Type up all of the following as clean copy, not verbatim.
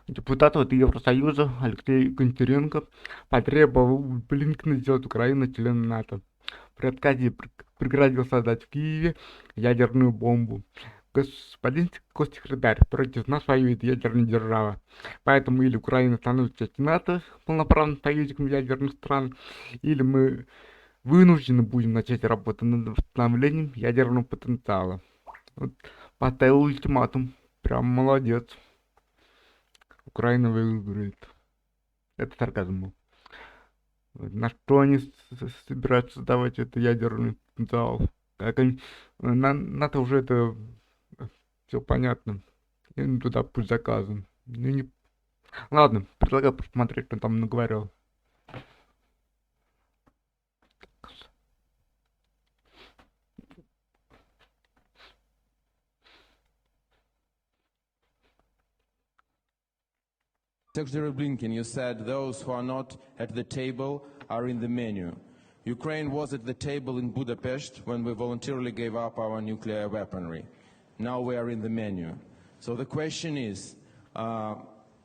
Депутат от Евросоюза Алексей Гончаренко потребовал Блинкена сделать Украину членом НАТО. При отказе пригрозил создать в Киеве ядерную бомбу. Господин госсекретарь, против нас воюет ядерная держава. Поэтому или Украина становится частью НАТО, полноправным союзником ядерных стран, или мы вынуждены будем начать работу над восстановлением ядерного потенциала. Вот, поставил ультиматум. Прям молодец. Украина выиграет. Это сарказм был. На что они собираются создавать это ядерный потенциал? Как они, НАТО уже это все понятно. Им туда пусть заказан. Ну, не... Ладно, предлагаю посмотреть, что там наговорил. Secretary Blinken, you said those who are not at the table are in the menu. Ukraine was at the table in Budapest when we voluntarily gave up our nuclear weaponry. Now we are in the menu. So the question is,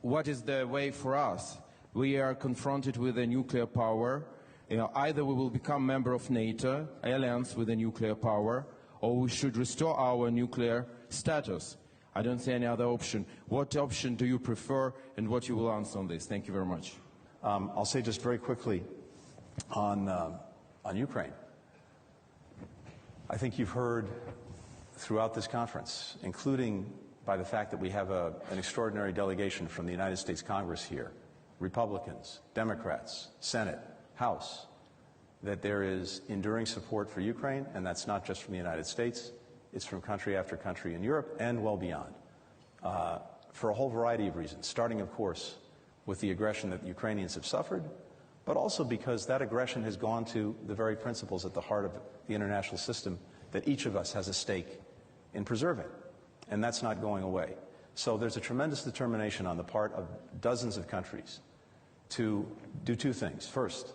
what is the way for us? We are confronted with a nuclear power. Either we will become member of NATO, alliance with a nuclear power, or we should restore our nuclear status. I don't see any other option. What option do you prefer, and what you will answer on this? Thank you very much. I'll say just very quickly on Ukraine. I think you've heard throughout this conference, including by the fact that we have an extraordinary delegation from the United States Congress here, Republicans, Democrats, Senate, House, that there is enduring support for Ukraine, and that's not just from the United States. It's from country after country in Europe and well beyond, for a whole variety of reasons, starting, of course, with the aggression that the Ukrainians have suffered, but also because that aggression has gone to the very principles at the heart of the international system that each of us has a stake in preserving, and that's not going away. So there's a tremendous determination on the part of dozens of countries to do two things. First,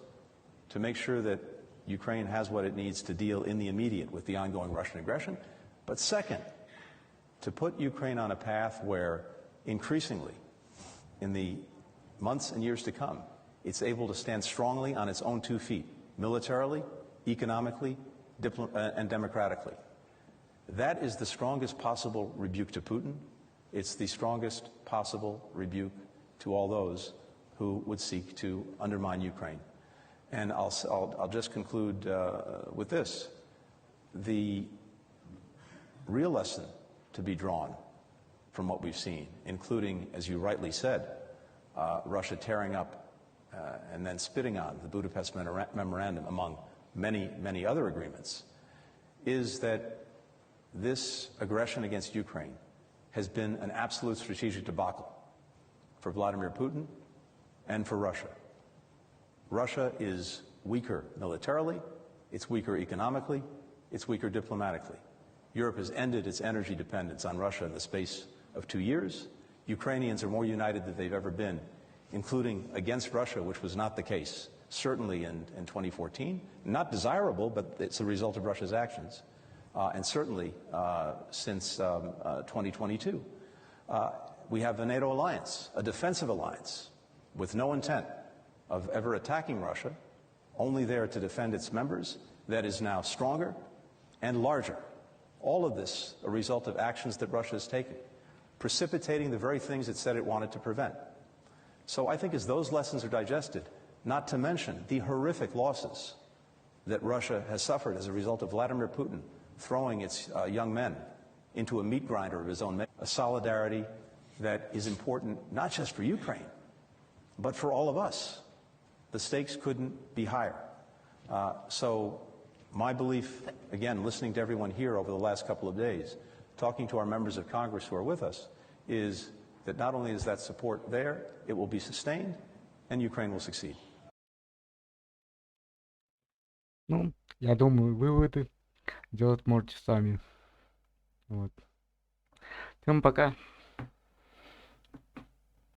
to make sure that Ukraine has what it needs to deal in the immediate with the ongoing Russian aggression, but second, to put Ukraine on a path where increasingly in the months and years to come, it's able to stand strongly on its own 2 feet, militarily, economically, and democratically. That is the strongest possible rebuke to Putin. It's the strongest possible rebuke to all those who would seek to undermine Ukraine. And I'll just conclude with this. The real lesson to be drawn from what we've seen, including, as you rightly said, Russia tearing up and then spitting on the Budapest Memorandum, among many, many other agreements, is that this aggression against Ukraine has been an absolute strategic debacle for Vladimir Putin and for Russia. Russia is weaker militarily, it's weaker economically, it's weaker diplomatically. Europe has ended its energy dependence on Russia in the space of 2 years. Ukrainians are more united than they've ever been, including against Russia, which was not the case, certainly in 2014. Not desirable, but it's a result of Russia's actions, and certainly since 2022. We have a NATO alliance, a defensive alliance, with no intent of ever attacking Russia, only there to defend its members, that is now stronger and larger. All of this a result of actions that Russia has taken, precipitating the very things it said it wanted to prevent. So I think as those lessons are digested, not to mention the horrific losses that Russia has suffered as a result of Vladimir Putin throwing its young men into a meat grinder of his own men, a solidarity that is important not just for Ukraine, but for all of us. The stakes couldn't be higher. So my belief, again, listening to everyone here over the last couple of days, talking to our members of Congress who are with us, is that not only is that support there, it will be sustained, and Ukraine will succeed. Ну, я думаю, выводы делать можете сами. Вот. Всем пока.